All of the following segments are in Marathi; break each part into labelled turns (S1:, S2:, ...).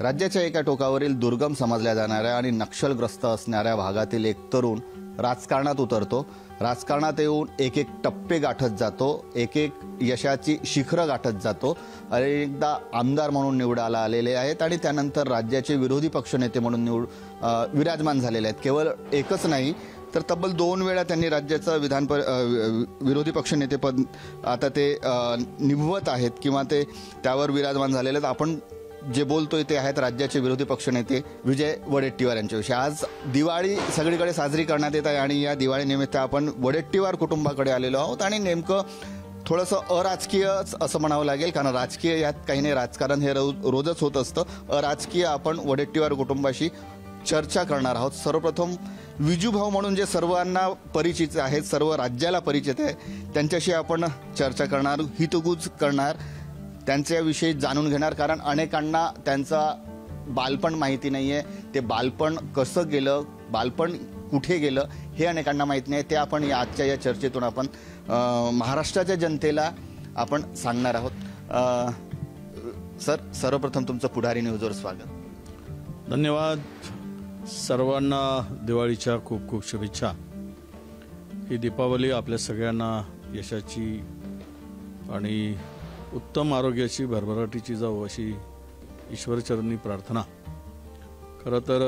S1: राज्याच्या एका टोकावरील दुर्गम समजल्या जाणाऱ्या आणि नक्षलग्रस्त असणाऱ्या भागातील एक तरुण राजकारणात उतरतो। राजकारणात येऊन एक एक टप्पे गाठत जातो, एक एक यशाची शिखरं गाठत जातो। अनेकदा आमदार म्हणून निवडायला आलेले आहेत आणि त्यानंतर राज्याचे विरोधी पक्षनेते म्हणून विराजमान झालेले आहेत। केवळ एकच नाही तर तब्बल 2 वेळा त्यांनी राज्याचं विरोधी पक्षनेतेपद आता ते निभवत आहेत किंवा ते त्यावर विराजमान झालेले आहेत। आपण जे बोलतोय ते आहेत राज्याचे विरोधी पक्षनेते विजय वडेट्टीवार यांच्याविषयी। आज दिवाळी सगळीकडे साजरी करण्यात येत आहे आणि या दिवाळीनिमित्त आपण वडेट्टीवार कुटुंबाकडे आलेलो आहोत आणि नेमकं थोडंसं अराजकीयच असं म्हणावं लागेल, कारण राजकीय यात काही नाही, राजकारण हे रोजच होत असतं। अराजकीय आपण वडेट्टीवार कुटुंबाशी चर्चा करणार आहोत। सर्वप्रथम विजूभाऊ म्हणून जे सर्वांना परिचित आहेत, सर्व राज्याला परिचित आहे, त्यांच्याशी आपण चर्चा करणार, हितगुज करणार, त्यांच्याविषयी जाणून घेणार। कारण अनेकांना त्यांचा बालपण माहिती नाहीये, ते बालपण कसं गेलं, बालपण कुठे गेलं हे अनेकांना माहिती नाही। ते आपण आजच्या या चर्चेतून आपण महाराष्ट्राच्या जनतेला आपण सांगणार आहोत। सर, सर्वप्रथम तुमचं पुढारी न्यूजवर स्वागत।
S2: धन्यवाद। सर्वांना दिवाळीच्या खूप खूप शुभेच्छा। ही दीपावली आपल्या सगळ्यांना यशाची आणि उत्तम आरोग्याची भरभराटीची जावो अशी ईश्वरचरणी प्रार्थना। खरं तर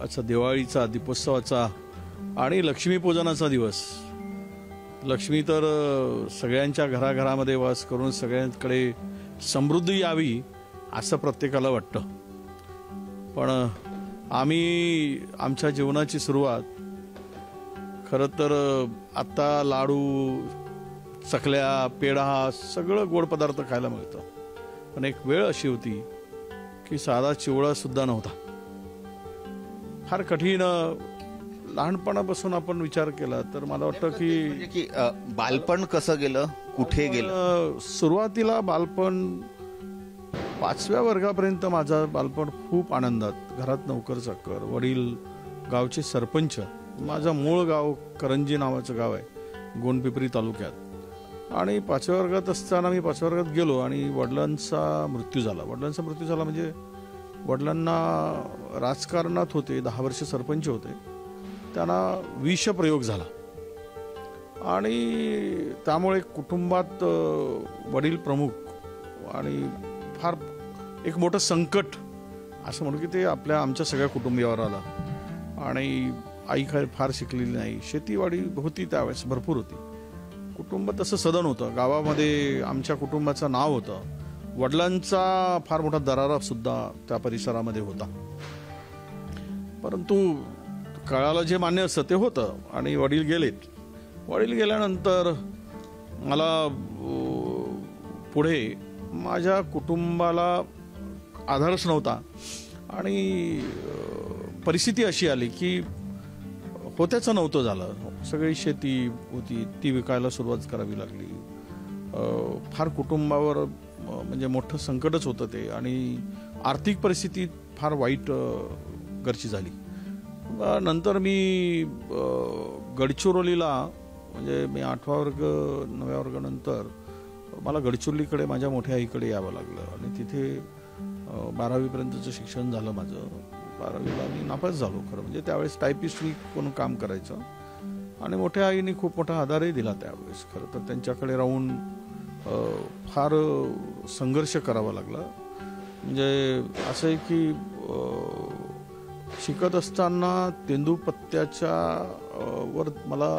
S2: आजचा दिवाळीचा, दीपोत्सवाचा आणि लक्ष्मीपूजनाचा दिवस। लक्ष्मी तर सगळ्यांच्या घराघरामध्ये वास करून सगळ्यांकडे समृद्धी यावी असं प्रत्येकाला वाटतं, पण आम्ही आमच्या जीवनाची सुरुवात खरं तर आता लाडू, चकल्या, पेढा सगळं गोड पदार्थ खायला मिळतं, पण एक वेळ अशी होती की साधा चिवळा सुद्धा नव्हता। फार कठीण लहानपणापासून आपण विचार केला तर मला वाटतं की
S1: बालपण कसं गेलं, कुठे गेलं।
S2: सुरुवातीला बालपण 5व्या वर्गापर्यंत माझं बालपण खूप आनंदात, घरात नोकर चाकर, वडील गावचे सरपंच। माझं मूळ गाव करंजी नावाचं गाव आहे गोंडपिंपरी तालुक्यात, आणि 5व्या वर्गात असताना मी 5व्या वर्गात गेलो आणि वडिलांचा मृत्यू झाला। वडिलांचा मृत्यू झाला म्हणजे वडिलांना राजकारणात होते, 10 वर्ष सरपंच होते, त्यांना विषप्रयोग झाला आणि त्यामुळे कुटुंबात वडील प्रमुख आणि फार एक मोठं संकट असं म्हणू की ते आमच्या सगळ्या कुटुंबियावर आलं। आणि आई काय फार शिकलेली नाही, शेतीवाडी होती त्यावेळेस भरपूर होती, कुटुंब तसं सदन होतं, गावामध्ये आमच्या कुटुंबाचं नाव होतं, वडिलांचा फार मोठा दरारा सुद्धा त्या परिसरामध्ये होता। परंतु काळाला जे मान्य असतं ते होतं आणि वडील गेलेत। वडील गेल्यानंतर मला पुढे माझ्या कुटुंबाला आधारच नव्हता आणि परिस्थिती अशी आली की होत्याचं नव्हतं झालं। सगळी शेती होती ती विकायला सुरुवात करावी लागली। फार कुटुंबावर म्हणजे मोठं संकटच होतं ते, आणि आर्थिक परिस्थिती फार वाईट घरची झाली। नंतर मी गडचिरोलीला, म्हणजे मी 8वा वर्ग 9व्या वर्गानंतर मला गडचिरोलीकडे माझ्या मोठ्या आईकडे यावं लागलं आणि तिथे 12वीपर्यंतचं शिक्षण झालं माझं। 12वीला मी नापास झालो खरं म्हणजे, त्यावेळेस टायपिस्ट म्हणून काम करायचं आणि मोठ्या आईने खूप मोठा आधारही दिला त्यावेळेस। खरं तर त्यांच्याकडे राहून फार संघर्ष करावा लागला। म्हणजे असं आहे की शिकत असताना तेंदूपत्त्याच्या वर मला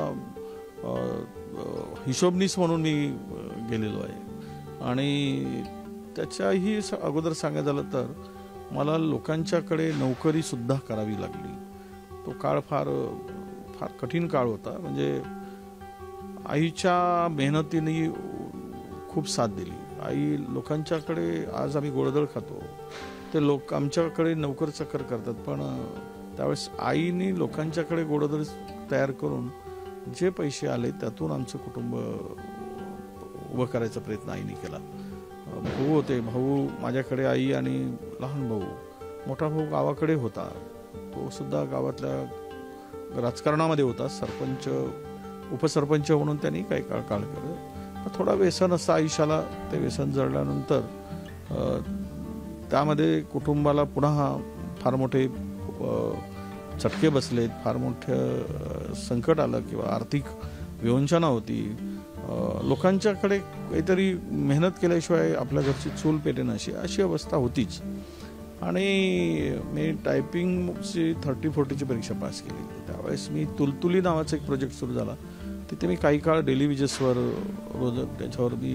S2: हिशोबनीस म्हणून मी गेलेलो आहे, आणि त्याच्याही अगोदर सांगायचं झालं तर मला लोकांच्याकडे नोकरी सुद्धा करावी लागली। तो काळ फार फार कठीण काळ होता। म्हणजे आईच्या मेहनतीने खूप साथ दिली। आई लोकांच्याकडे, आज आम्ही गोडधळ खातो ते लोक आमच्याकडे नोकर चाकर करतात, पण त्यावेळेस आईने लोकांच्याकडे गोडधळ तयार करून जे पैसे आले त्यातून आमचं कुटुंब उभं करायचा प्रयत्न आईने केला। भाऊ होते, भाऊ माझ्याकडे, आई आणि लहान भाऊ, मोठा भाऊ गावाकडे होता, तो सुद्धा गावातल्या राजकारणामध्ये होता, सरपंच उपसरपंच म्हणून त्यांनी काही काळ केलं। थोडा व्यसन असं आयुष्याला, ते व्यसन जळल्यानंतर त्यामध्ये कुटुंबाला पुन्हा फार मोठे चटके बसलेत, फार मोठं संकट आलं किंवा आर्थिक विवंचना होती. लोकांच्याकडे काहीतरी मेहनत केल्याशिवाय आपल्या घरची चूल पेटेन अशी अवस्था होतीच. आणि मी टायपिंगची 30-40ची परीक्षा पास केली. त्यावेळेस मी तुलतुली नावाचा एक प्रोजेक्ट सुरू झाला. तिथे मी काही काळ डेली विजेसवर रोज त्याच्यावर मी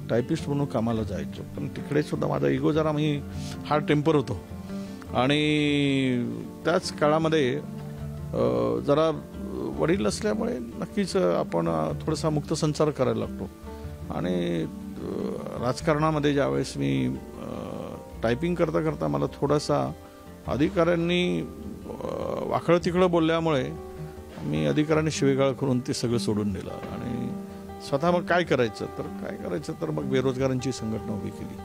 S2: टायपिस्ट म्हणून कामाला जायचो. पण तिकडे सुद्धा माझा इगो जरा मी हार्ड टेम्पर होतो आणि त्याच काळामध्ये जरा वडील असल्यामुळे नक्कीच आपण थोडासा मुक्त संचार करायला लागतो. आणि राजकारणामध्ये ज्यावेळेस मी टायपिंग करता करता मला थोडासा अधिकाऱ्यांनी वाकडं तिकडं बोलल्यामुळे मी अधिकाऱ्यांनी शिवेगाळ करून ते सगळं सोडून दिलं. आणि स्वतः मग काय करायचं तर मग बेरोजगारांची संघटना उभी केली.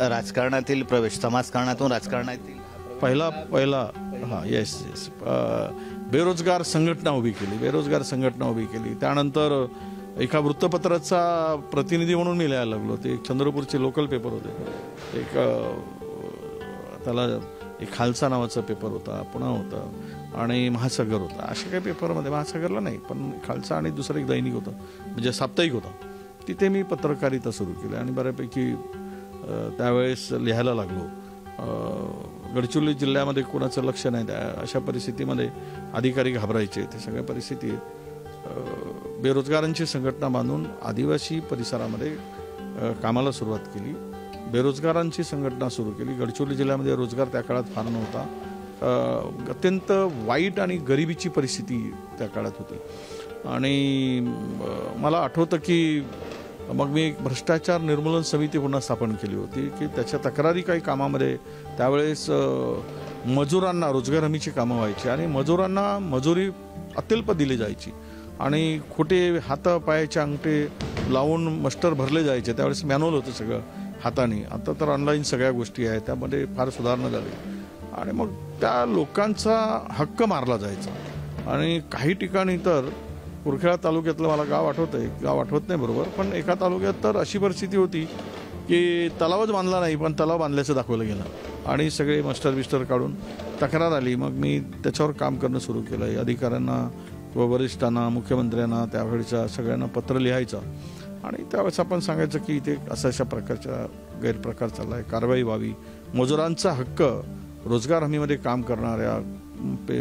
S1: राजकारणातील प्रवेश, समाजकारणातून राजकारणातील
S2: पहिला येस बेरोजगार संघटना उभी केली. त्यानंतर एका वृत्तपत्राचा प्रतिनिधी म्हणून मी लिहायला लागलो. ते चंद्रपूरचे लोकल पेपर होते. त्याला एक खालसा नावाचा पेपर होता, पुणा होता आणि महासागर होता. अशा काही पेपरमध्ये, महासागरला नाही पण खालसा आणि दुसरं एक दैनिक होतं म्हणजे साप्ताहिक होता. तिथे मी पत्रकारिता सुरू केली आणि बऱ्यापैकी त्यावेळेस लिहायला लागलो. गडचिरोली जिल्ह्यामध्ये कोणाचं लक्ष नाही, अशा परिस्थितीमध्ये अधिकारी घाबरायचे. ते सगळ्या परिस्थितीत बेरोजगारांची संघटना बांधून आदिवासी परिसरामध्ये कामाला सुरुवात केली. बेरोजगारांची संघटना सुरू केली. गडचिरोली जिल्ह्यामध्ये रोजगार त्या काळात फार नव्हता. अत्यंत वाईट आणि गरिबीची परिस्थिती त्या काळात होती. आणि मला आठवतं की मग मी एक भ्रष्टाचार निर्मूलन समिती पुन्हा स्थापन केली होती की त्याच्या तक्रारी काही कामामध्ये त्यावेळेस मजुरांना रोजगार हमीची कामं व्हायची आणि मजुरांना मजुरी अत्यल्प दिली जायची आणि खोटे हात पायाचे अंगठे लावून मस्टर भरले जायचे. त्यावेळेस मॅन्युअल होतं सगळं हाताने. आता तर ऑनलाईन सगळ्या गोष्टी आहेत, त्यामध्ये फार सुधारणा झाली. आणि मग त्या लोकांचा हक्क मारला जायचा. आणि काही ठिकाणी तर कुरखेडा तालुक्यातलं मला गाव आठवत नाही बरोबर, पण एका तालुक्यात तर अशी परिस्थिती होती की तलावच बांधला नाही पण तलाव बांधल्याचं दाखवलं गेलं आणि सगळे मास्टर काढून तक्रार आली. मग मी त्याच्यावर काम करणं सुरू केलं. अधिकाऱ्यांना व वरिष्ठांना, मुख्यमंत्र्यांना, त्यावेळेच्या सगळ्यांना पत्र लिहायचं आणि त्यावेळेस आपण सांगायचं की इथे अशा प्रकारचा गैरप्रकार चालला आहे, कारवाई व्हावी. मजुरांचा हक्क, रोजगार हमीमध्ये काम करणाऱ्या,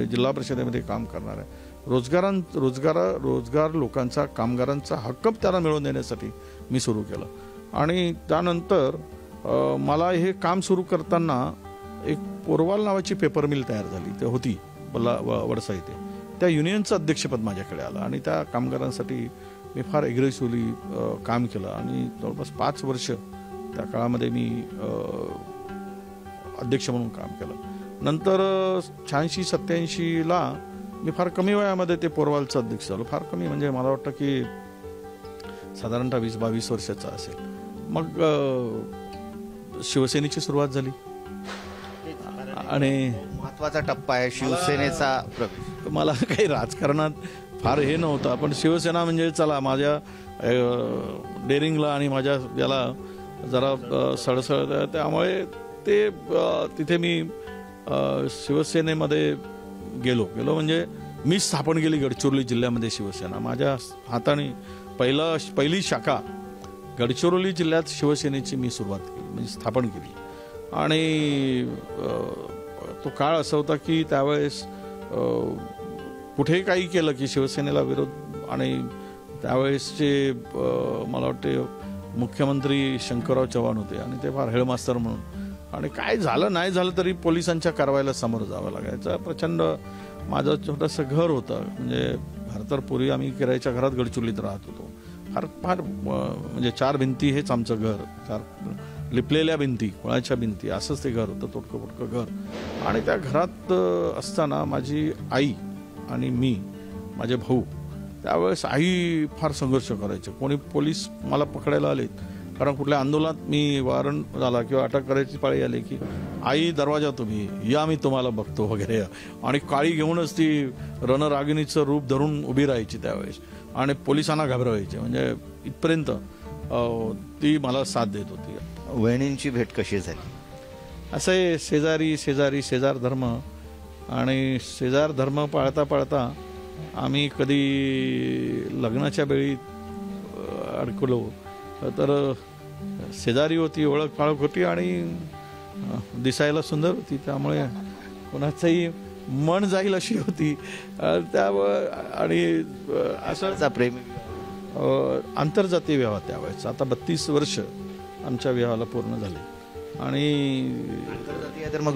S2: जिल्हा परिषदेमध्ये काम करणाऱ्या रोजगार लोकांचा, कामगारांचा हक्क त्याला मिळवून देण्यासाठी मी सुरू केलं. आणि त्यानंतर मला हे काम सुरू करताना एक पोरवाल नावाची पेपर मिल तयार झाली. ते होती वडसा इथे. त्या युनियनचं अध्यक्षपद माझ्याकडे आलं आणि त्या कामगारांसाठी मी फार ॲग्रेसिव्हली काम केलं आणि जवळपास 5 वर्ष त्या काळामध्ये मी अध्यक्ष म्हणून काम केलं. नंतर 86-87ला मी फार कमी वयामध्ये ते पोरवालचं अध्यक्ष झालो. फार कमी म्हणजे मला वाटतं की साधारणतः 20-22 वर्षाचा असेल. मग शिवसेनेची सुरुवात झाली आणि
S1: महत्वाचा टप्पा आहे शिवसेनेचा प्रवेश.
S2: मला काही राजकारणात फार हे नव्हतं, पण शिवसेना म्हणजे चला माझ्या डेअरिंगला आणि माझ्या याला जरा सळसळ, त्यामुळे ते तिथे मी शिवसेनेमध्ये गेलो म्हणजे मी स्थापन केली गडचिरोली जिल्ह्यामध्ये शिवसेना. माझ्या हाताने पहिली शाखा गडचिरोली जिल्ह्यात शिवसेनेची मी सुरुवात केली, म्हणजे स्थापन केली. आणि तो काळ असा होता की त्यावेळेस कुठेही काही केलं की शिवसेनेला विरोध. आणि त्यावेळेसचे मला वाटते मुख्यमंत्री शंकरराव चव्हाण होते आणि ते फार हेडमास्तर म्हणून. आणि काय झालं नाही झालं तरी पोलिसांच्या कारवाईला सामोरं जावं लागायचं. प्रचंड माझं छोटंसं घर होतं, म्हणजे घर तर पूर्वी आम्ही किरायाच्या घरात गडचिरोलीत राहत होतो. फार म्हणजे 4 भिंती हेच आमचं घर, 4 लिपलेल्या भिंती, कोळाच्या भिंती, असंच ते घर होतं, तोडकं घर. आणि त्या घरात असताना माझी आई आणि मी, माझे भाऊ, त्यावेळेस आई फार संघर्ष करायचे. कोणी पोलीस मला पकडायला आलेत कारण कुठल्या आंदोलनात मी वॉरंट झाला किंवा अटक करायची पाळी आली की आई दरवाजा तुम्ही या, मी तुम्हाला बघतो वगैरे. आणि काळी घेऊनच ती रणरागिणीचं रूप धरून उभी राहायची त्यावेळेस आणि पोलिसांना घाबरवायचे. म्हणजे इथपर्यंत ती मला साथ देत होती.
S1: वहिनींची भेट कशी झाली?
S2: असं आहे, शेजारी शेजारी शेजार धर्म, आणि शेजार धर्म पाळता पाळता आम्ही कधी लग्नाच्या वेळी अडकलो तर शेजारी होती, ओळख पाळख होती आणि दिसायला सुंदर होती, त्यामुळे कोणाचंही मन जाईल अशी होती. त्यामुळे आणि असं
S1: प्रेम
S2: आंतरजातीय विवाह त्यावेळेस. आता 32 वर्ष आमच्या विवाहाला पूर्ण झाले. आणि
S1: तर मग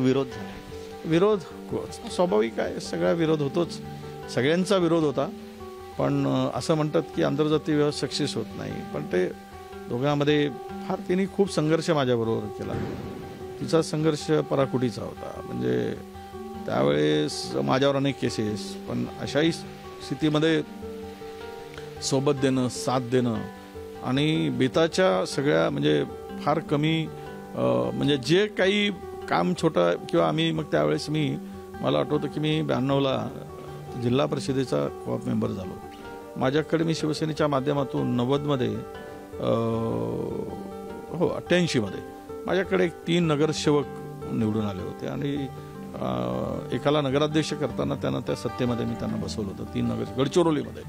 S2: विरोध स्वाभाविक आहे, सगळा विरोध होतोच, सगळ्यांचा विरोध होता. पण असं म्हणतात की आंतरजातीय विवाह सक्सेस होत नाही, पण ते दोघांमध्ये फार तिने खूप संघर्ष माझ्याबरोबर केला. तिचा संघर्ष पराकुटीचा होता, म्हणजे त्यावेळेस माझ्यावर अनेक केसेस, पण अशाही स्थितीमध्ये सोबत देणं, साथ देणं आणि बेताच्या सगळ्या म्हणजे फार कमी म्हणजे जे काही काम छोटं किंवा आम्ही मग त्यावेळेस मला आठवतं की मी 92ला जिल्हा परिषदेचा कोऑप मेंबर झालो. माझ्याकडे मी शिवसेनेच्या माध्यमातून 90मध्ये 88मध्ये माझ्याकडे 3 नगरसेवक निवडून आले होते आणि एकाला नगराध्यक्ष करताना त्यांना त्या सत्तेमध्ये मी त्यांना बसवलं होतं. 3 नगर गडचिरोलीमध्ये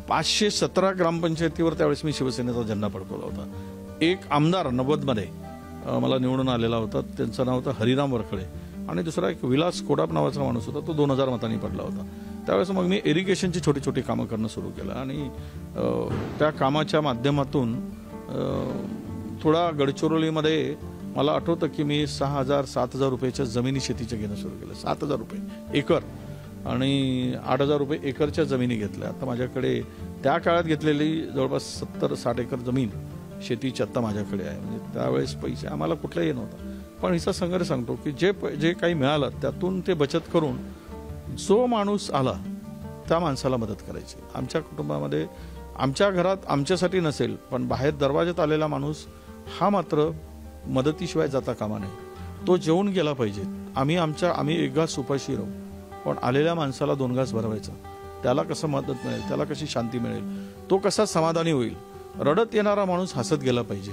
S2: 517 ग्रामपंचायतीवर त्यावेळेस मी शिवसेनेचा झेंडा फडकवला होता. एक आमदार 90मध्ये मला निवडून आलेला होता, त्यांचं नाव होतं हरिराम वरखडे, आणि दुसरा एक विलास कोडाप नावाचा माणूस होता, तो 2000 मतांनी पडला होता. त्यावेळेस मग मी इरिगेशनची छोटी छोटी कामं करणं सुरू केलं आणि त्या कामाच्या माध्यमातून थोडा गडचिरोलीमध्ये मला आठवतं की मी 6,000-7,000 रुपयाच्या जमिनी शेतीच्या घेणं सुरू केलं. 7,000 रुपये एकर आणि 8,000 रुपये एकरच्या जमिनी घेतल्या. आता माझ्याकडे त्या काळात घेतलेली जवळपास 70-60 एकर जमीन शेतीची आत्ता माझ्याकडे आहे. म्हणजे त्यावेळेस पैसे आम्हाला कुठलाही नव्हता, पण हिचा संघर्ष सांगतो की जे काही मिळालं त्यातून ते बचत करून जो माणूस आला त्या माणसाला मदत करायची. आमच्या कुटुंबामध्ये आमच्या घरात आमच्यासाठी नसेल, पण बाहेर दरवाजात आलेला माणूस हा मात्र मदतीशिवाय जाता कामा नये. तो जेवून गेला पाहिजे. आम्ही एक घास उपाशी राहू, पण आलेल्या माणसाला 2 घास भरवायचा. त्याला कसं मदत मिळेल, त्याला कशी शांती मिळेल, तो कसा समाधानी होईल. रडत येणारा माणूस हसत गेला पाहिजे,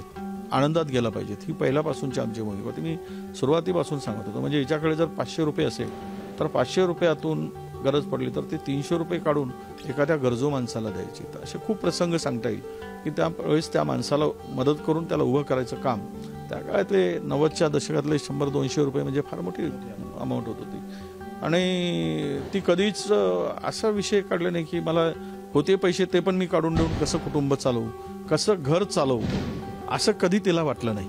S2: आनंदात गेला पाहिजे. ही पहिल्यापासूनची आमची मोहीम होती. मी सुरुवातीपासून सांगत होतो. म्हणजे हिच्याकडे जर 500 रुपये असेल तर 500 रुपयातून गरज पडली तर ते 300 रुपये काढून एखाद्या गरजू माणसाला द्यायची. तर असे खूप प्रसंग सांगता येईल की त्यावेळेस त्या माणसाला मदत करून त्याला उभं करायचं काम. त्या काळातले 90च्या दशकातले 100-200 रुपये म्हणजे फार मोठी अमाऊंट होत होती. आणि ती कधीच असा विषय काढला नाही की मला होते पैसे ते पण मी काढून देऊन कसं कुटुंब चालवू, कसं घर चालवू, असं कधी तिला वाटलं नाही.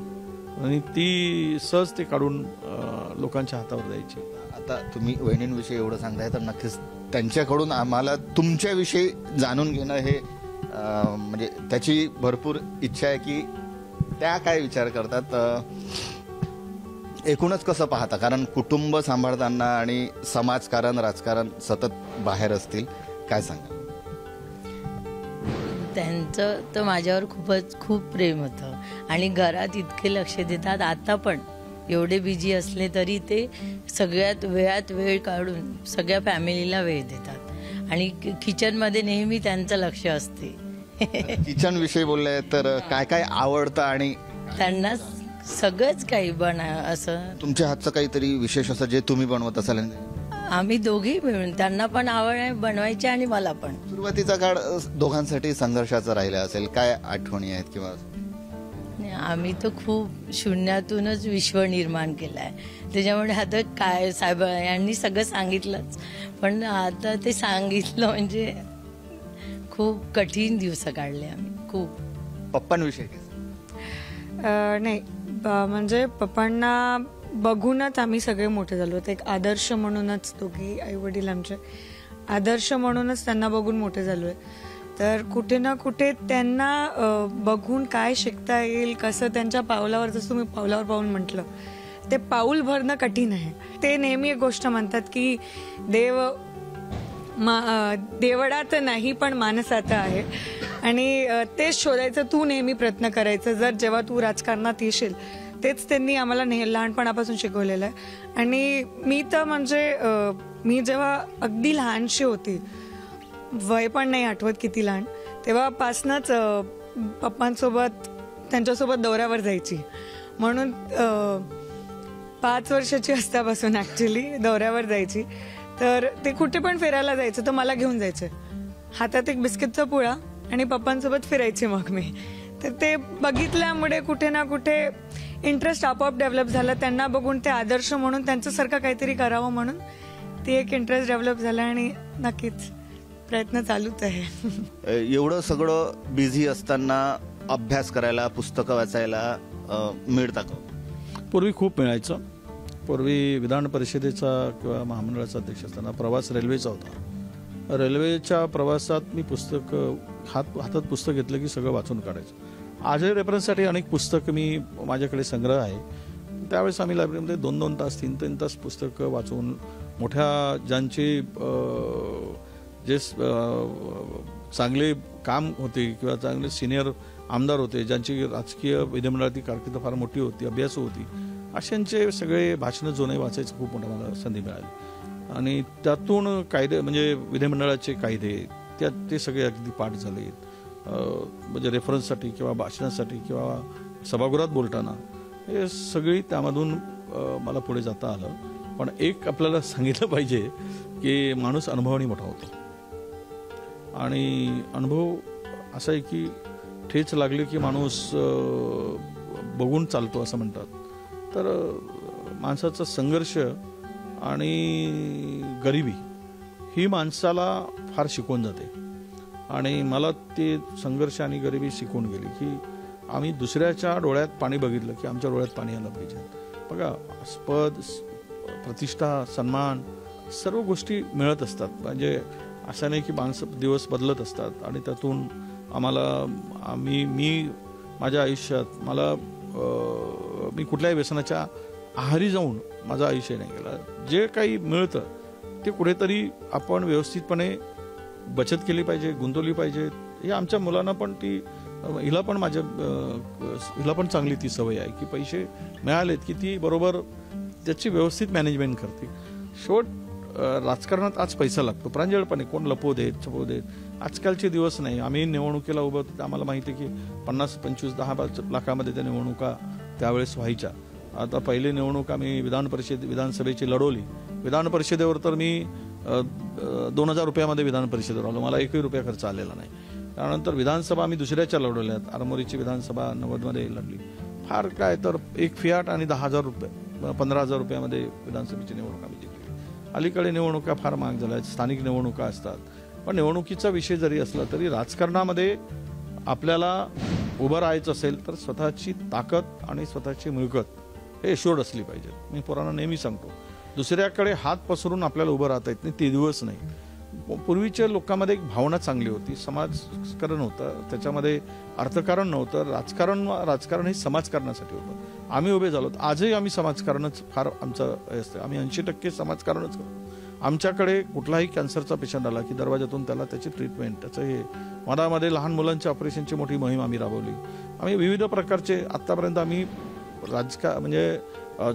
S2: आणि ती सहज ते काढून लोकांच्या हातावर द्यायची.
S1: आता तुम्ही वहिनींविषयी एवढं सांगताय तर नक्कीच त्यांच्याकडून आम्हाला तुमच्याविषयी जाणून घेणं हे म्हणजे त्याची भरपूर इच्छा आहे की त्या काय विचार करतात. एकूणच कसं पाहता, कारण कुटुंब सांभाळताना आणि समाजकारण राजकारण सतत बाहेर असतील, काय सांगा?
S3: त्यांचं तर माझ्यावर खूप प्रेम होतं आणि घरात इतके लक्ष देतात. आता पण एवढे बिझी असले तरी ते सगळ्यात वेळात वेळ काढून सगळ्या फॅमिलीला वेळ देतात आणि किचनमध्ये नेहमी त्यांचं लक्ष असते.
S1: किचन विषयी बोलले तर काय काय आवडतं आणि
S3: त्यांना सगळंच काही असं
S1: तुमच्या हातचं काहीतरी विशेष असं जे तुम्ही बनवत असाल?
S3: आम्ही दोघी मिळून, त्यांना पण आवड आहे बनवायची आणि मला पण.
S1: सुरुवातीचा काळ दोघांसाठी संघर्षाचा राहिला असेल, काय आठवणी आहेत? किंवा
S3: आम्ही तर खूप शून्यातूनच विश्व निर्माण केलं आहे. त्याच्यामुळे आता काय साहेब यांनी सगळं सांगितलंच, पण आता ते सांगितलं म्हणजे खूप कठीण दिवस काढले आम्ही खूप.
S1: पप्पांविषयी
S4: नाही, म्हणजे पप्पांना बघूनच आम्ही सगळे मोठे झालो. एक आदर्श म्हणूनच दोघी आई वडील आमचे आदर्श म्हणूनच त्यांना बघून मोठे झालोय. तर कुठे ना कुठे त्यांना बघून काय शिकता येईल, कसं त्यांच्या पावलावर, जसं तुम्ही पावलावर पाऊल म्हटलं, ते पाऊल भरणं कठीण आहे. ते नेहमी एक गोष्ट म्हणतात की देवळात नाही पण माणसात आहे, आणि तेच शोधायचं, तू नेहमी प्रयत्न करायचं. जेव्हा तू राजकारणात येशील, तेच त्यांनी आम्हाला लहानपणापासून शिकवलेलं आहे. आणि मी तर म्हणजे मी जेव्हा अगदी लहानशी होती, वय पण नाही आठवत किती लहान, तेव्हापासनंच पप्पांसोबत त्यांच्यासोबत दौऱ्यावर जायची. म्हणून 5 वर्षाची असल्यापासून ऍक्च्युली दौऱ्यावर जायची, तर ते कुठे पण फिरायला जायचं तर मला घेऊन जायचं. हातात एक बिस्किटचा पुडा आणि पप्पांसोबत फिरायची मग मी. तर ते बघितल्यामुळे कुठे ना कुठे इंटरेस्ट आपोआप डेव्हलप झाला. त्यांना बघून ते आदर्श म्हणून त्यांच्यासारखं काहीतरी करावं म्हणून ती एक इंटरेस्ट डेव्हलप झाला आणि नक्कीच प्रयत्न चालूच आहे.
S1: एवढं सगळं बिझी असताना अभ्यास करायला, पुस्तकं वाचायला मिळतं का?
S2: पूर्वी खूप मिळायचं. पूर्वी विधान परिषदेचा किंवा महामंडळाचा अध्यक्ष असताना प्रवास रेल्वेचा होता. रेल्वेच्या प्रवासात मी पुस्तक हातात पुस्तक घेतलं की सगळं वाचून काढायचं. आजही रेफरन्ससाठी अनेक पुस्तकं माझ्याकडे संग्रह आहे. त्यावेळेस आम्ही लायब्ररीमध्ये 2-2 तास 3-3 तास पुस्तकं वाचून मोठ्या ज्यांचे जे चांगले काम होते किंवा चांगले सिनियर आमदार होते, ज्यांची राजकीय विधिमंडळातील कारकीर्द फार मोठी होती, अभ्यासू होती, अशांचे सगळे भाषणं जुने वाचायचं खूप मोठा मला संधी मिळाली. आणि त्यातून कायदे म्हणजे विधिमंडळाचे कायदे ते सगळे अगदी पाठ झाले. म्हणजे रेफरन्ससाठी किंवा भाषणासाठी किंवा सभागृहात बोलताना हे सगळी त्यामधून मला पुढे जाता आलं. पण एक आपल्याला सांगितलं पाहिजे की माणूस अनुभवाने मोठा होतो. आणि अनुभव असा आहे की ठेच लागले की माणूस बघून चालतो असं म्हणतात. तर माणसाचा संघर्ष आणि गरिबी ही माणसाला फार शिकवून जाते. आणि मला ते संघर्ष आणि गरिबी शिकवून गेली की आम्ही दुसऱ्याच्या डोळ्यात पाणी बघितलं की आमच्या डोळ्यात पाणी आलं पाहिजे. बघा, पद, प्रतिष्ठा, सन्मान सर्व गोष्टी मिळत असतात. म्हणजे असं नाही की माणसं दिवस बदलत असतात. आणि त्यातून आम्हाला मी माझ्या आयुष्यात मी कुठल्याही व्यसनाच्या आहारी जाऊन माझं आयुष्य नाही गेलं. जे काही मिळतं ते कुठेतरी आपण व्यवस्थितपणे बचत केली पाहिजे, गुंतवली पाहिजे. हे आमच्या मुलांना पण हिला पण चांगली ती सवय आहे की पैसे मिळालेत की ती बरोबर त्याची व्यवस्थित मॅनेजमेंट करते. शेवट राजकारणात आज पैसा लागतो प्रांजळपणे, कोण लपवू देत छपवू देत. आजकालचे दिवस नाही. आम्ही निवडणुकीला उभं, आम्हाला माहिती आहे की 50, 25, 10 लाखामध्ये त्या निवडणुका त्यावेळेस व्हायच्या. आता पहिली निवडणूक आम्ही विधानसभेची लढवली. विधान परिषदेवर तर मी 2,000 रुपयामध्ये विधान परिषदेवर आलो. मला 1 रुपया खर्च आलेला नाही. त्यानंतर विधानसभा आम्ही दुसऱ्याच्या लढवल्यात. आरमोरीची विधानसभा 90मध्ये लढली. फार काय तर एक फियाट आणि 10,000 रुपये 15,000 रुपयामध्ये विधानसभेची निवडणूक आम्ही जिंकली. अलीकडे निवडणुका फार महाग झाल्या. स्थानिक निवडणुका असतात. पण निवडणुकीचा विषय जरी असला तरी राजकारणामध्ये आपल्याला उभं राहायचं असेल तर स्वतःची ताकद आणि स्वतःची मिळकत हे एश्योर्ड असली पाहिजे. मी पोरांना नेहमी सांगतो, दुसऱ्याकडे हात पसरून आपल्याला उभं राहता येत नाही. ते दिवस नाही. पूर्वीच्या लोकांमध्ये एक भावना चांगली होती. समाजकारण होतं, त्याच्यामध्ये अर्थकारण नव्हतं. राजकारण हे समाजकारणासाठी होतं. आम्ही उभे झालो. आजही आम्ही समाजकारणच फार आमचं असतं. आम्ही 80% समाजकारणच करतो. आमच्याकडे कुठलाही कॅन्सरचा पेशंट आला की दरवाजातून त्याला त्याची ट्रीटमेंट, त्याचं हे मधामध्ये लहान मुलांच्या ऑपरेशनची मोठी मोहीम आम्ही राबवली. आम्ही विविध प्रकारचे आत्तापर्यंत आम्ही म्हणजे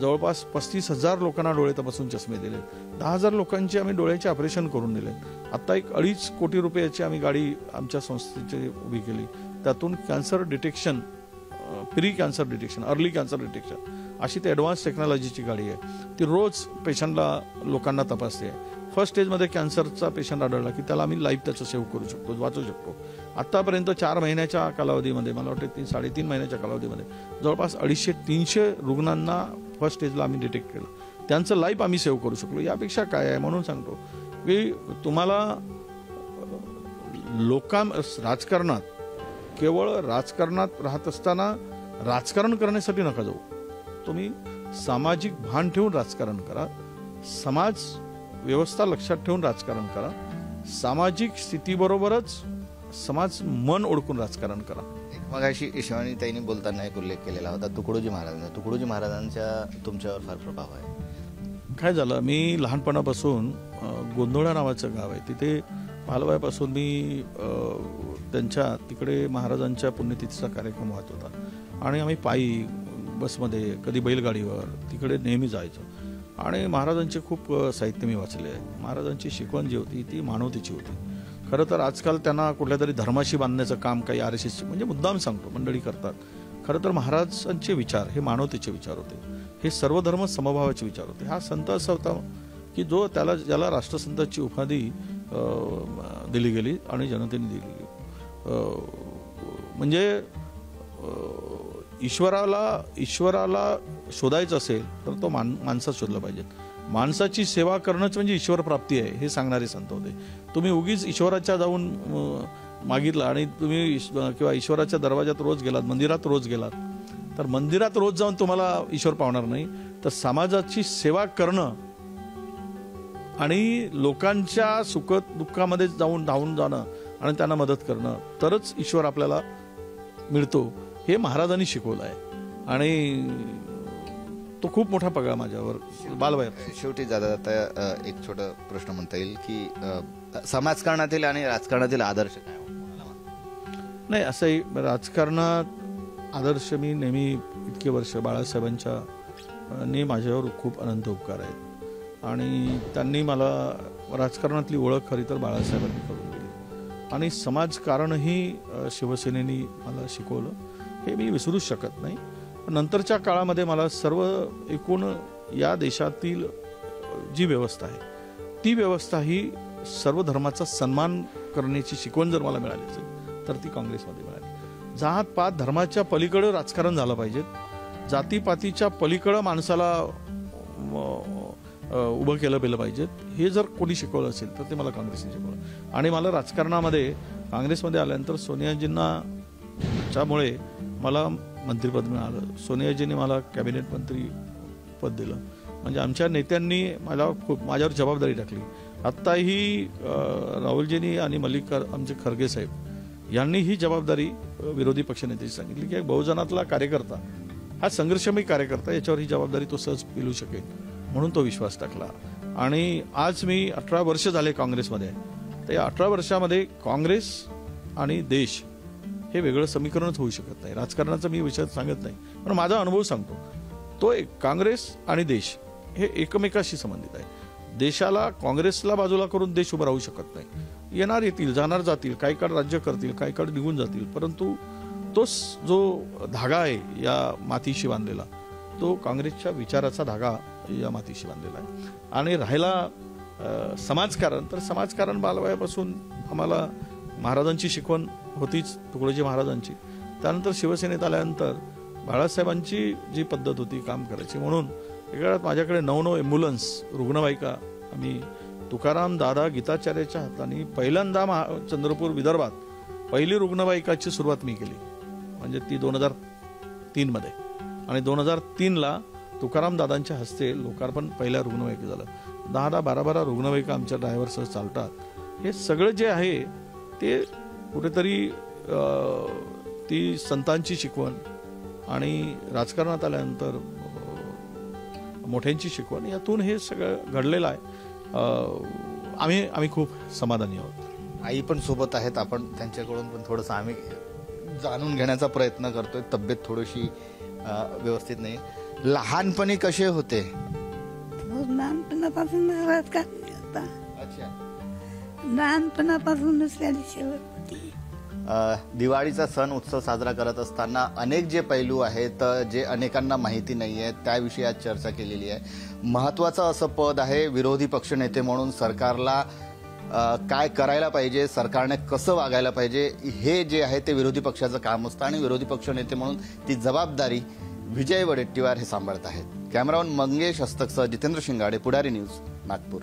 S2: जवळपास 35,000 लोकांना डोळे तपासून चष्मे दिले. 10,000 लोकांची आम्ही डोळ्याचे ऑपरेशन करून दिले. आता एक 2.5 कोटी रुपयाची आम्ही गाडी आमच्या संस्थेची उभी केली. त्यातून cancer detection, pre cancer detection, early cancer detection अशी ती ॲडव्हान्स टेक्नॉलॉजीची गाडी आहे. ती रोज लोकांना तपासते. फर्स्ट स्टेजमध्ये कॅन्सरचा पेशंट आढळला की त्याला आम्ही लाईव्ह त्याचं सेव्ह करू शकतो, वाचू शकतो. आत्तापर्यंत 4 महिन्याच्या कालावधीमध्ये, मला वाटतं 3-3.5 महिन्याच्या कालावधीमध्ये जवळपास 250-300 रुग्णांना फर्स्ट स्टेजला आम्ही डिटेक्ट केलं. त्यांचं लाईव्ह आम्ही सेव्ह करू शकलो. यापेक्षा काय आहे? म्हणून सांगतो की तुम्हाला राजकारणात, केवळ राजकारणात राहत असताना राजकारण करण्यासाठी नका जाऊ. तुम्ही सामाजिक भान ठेवून राजकारण करा. समाज व्यवस्था लक्षात ठेवून राजकारण करा. सामाजिक स्थितीबरोबरच समाज मन ओळखून राजकारण करा.
S1: मगाशी शिवानी ताईंनी बोलताना एक उल्लेख केलेला होता तुकडोजी महाराजांचा तुमच्यावर फार प्रभाव आहे.
S2: काय झालं, मी लहानपणापासून गोंधळा नावाचं गाव आहे, तिथे पालवायपासून मी त्यांच्या तिकडे महाराजांच्या पुण्यतिथीचा कार्यक्रम होत होता आणि आम्ही पायी, बसमध्ये, कधी बैलगाडीवर तिकडे नेहमी जायचो. आणि महाराजांचे खूप साहित्य मी वाचले आहे. महाराजांची शिकवण जी होती ती मानवतेची होती. खरं तर आजकाल त्यांना कुठल्या तरी धर्माशी बांधण्याचं काम काही RSS म्हणजे मुद्दाम सांगतो मंडळी करतात. खरं तर महाराजांचे विचार हे मानवतेचे विचार होते. हे सर्व धर्म समभावाचे विचार होते. हा संत असा होता की जो ज्याला राष्ट्रसंताची उपाधी दिली गेली आणि जनतेने दिली गेली. म्हणजे ईश्वराला शोधायचं असेल तर तो माणसात शोधला पाहिजे. माणसाची सेवा करणंच म्हणजे ईश्वर प्राप्ती आहे हे सांगणारे संत होते. तुम्ही उगीच ईश्वराच्या जाऊन मागितलं आणि तुम्ही किंवा ईश्वराच्या दरवाजात रोज गेलात, मंदिरात रोज गेलात, तर मंदिरात रोज जाऊन तुम्हाला ईश्वर पावणार नाही. तर समाजाची सेवा करणं आणि लोकांच्या सुख दुःखामध्ये जाऊन धावून जाणं आणि त्यांना मदत करणं तरच ईश्वर आपल्याला मिळतो हे महाराजांनी शिकवलं आहे. आणि तो खूप मोठा पगडा माझ्यावर बालबाई.
S1: शेवटी जाता एक छोटा प्रश्न म्हणता येईल की समाजकारणातील आणि राजकारणातील आदर्श काय?
S2: नाही, असंही राजकारणात आदर्श मी नेहमी इतके वर्ष बाळासाहेबांच्या माझ्यावर खूप अनंत उपकार आहेत आणि त्यांनी मला राजकारणातली ओळख खरी तर बाळासाहेबांनी करून दिली आणि समाजकारणही शिवसेनेनी मला शिकवलं हे मी विसरूच शकत नाही. नंतरच्या काळामध्ये मला सर्व एकूण या देशातील जी व्यवस्था आहे ती व्यवस्था ही सर्व धर्माचा सन्मान करण्याची शिकवण जर मला मिळाली असेल तर ती काँग्रेसमध्ये मिळाली. जात पात धर्माच्या पलीकडे राजकारण झालं पाहिजे. जातीपातीच्या पलीकडे माणसाला उभं केलं गेलं पाहिजे हे जर कोणी शिकवलं असेल तर ते मला काँग्रेसने शिकवलं. आणि मला राजकारणामध्ये काँग्रेसमध्ये आल्यानंतर सोनियाजींच्यामुळे मला मंत्रिपद मिळालं. सोनियाजींनी मला कॅबिनेट मंत्री पद दिलं. म्हणजे आमच्या नेत्यांनी माझ्यावर जबाबदारी टाकली. आत्ताही राहुलजींनी आणि आमचे खरगे साहेब यांनी ही जबाबदारी विरोधी पक्षनेत्याची सांगितली की बहुजनातला कार्यकर्ता हा संघर्षमय कार्यकर्ता याच्यावर ही जबाबदारी तो सहज पेलू शकेल म्हणून तो विश्वास टाकला. आणि आज मी 18 वर्ष झाले काँग्रेसमध्ये. तर या 18 वर्षामध्ये काँग्रेस आणि देश हे वेगळं समीकरणच होऊ शकत नाही. राजकारणाचा मी विषय सांगत नाही पण माझा अनुभव सांगतो. तो काँग्रेस आणि देश हे एकमेकाशी संबंधित आहे. देशाला काँग्रेसला बाजूला करून देश उभा राहू शकत नाही. येणार येतील, जाणार जातील, काही काळ राज्य करतील, काही काळ निघून जातील, परंतु तोच जो धागा आहे या मातीशी बांधलेला तो काँग्रेसच्या विचाराचा धागा या मातीशी बांधलेला आहे. आणि राहिला समाजकारण तर समाजकारण बालवयापासून आम्हाला महाराजांची शिकवण होतीच, तुकडोजी महाराजांची. त्यानंतर शिवसेनेत आल्यानंतर बाळासाहेबांची जी पद्धत होती काम करायची म्हणून एका माझ्याकडे 9 ॲम्ब्युलन्स रुग्णवाहिका आम्ही तुकाराम दादा गीताचार्याच्या हाताने पहिल्यांदा चंद्रपूर विदर्भात पहिली रुग्णवाहिकाची सुरुवात मी केली. म्हणजे ती 2003 मध्ये आणि 2003ला तुकाराम दादांच्या हस्ते लोकार्पण पहिल्या रुग्णवाहिका झालं. 10-12 रुग्णवाहिका आमच्या ड्रायव्हरसह चालतात. हे सगळं जे आहे ते कुठेतरी ती संतांची शिकवण आणि राजकारणात आल्यानंतर मोठ्यांची शिकवण यातून हे सगळं घडलेलं आहे. आम्ही खूप समाधानी आहोत.
S1: आई पण सोबत आहेत. आपण त्यांच्याकडून पण थोडंसं आम्ही जाणून घेण्याचा प्रयत्न करतोय. तब्येत थोडीशी व्यवस्थित नाही. लहानपणी कसे होते?
S5: लहानपणापासून राजकारणी होता.
S1: अच्छा.
S5: लहानपणापासूनच त्याची शेवट होती.
S1: दिवाळीचा सण उत्सव साजरा करत असताना अनेक जे पैलू आहेत जे अनेकांना माहिती नाही आहेत त्याविषयी आज चर्चा केलेली आहे. महत्त्वाचं असं पद आहे विरोधी पक्षनेते म्हणून सरकारला काय करायला पाहिजे, सरकारने कसं वागायला पाहिजे हे जे आहे ते विरोधी पक्षाचं काम असतं आणि विरोधी पक्षनेते म्हणून ती जबाबदारी विजय वडेट्टीवार हे सांभाळत आहेत. कॅमेरामन मंगेश हस्तकसह जितेंद्र शिंगाडे, पुढारी न्यूज, नागपूर.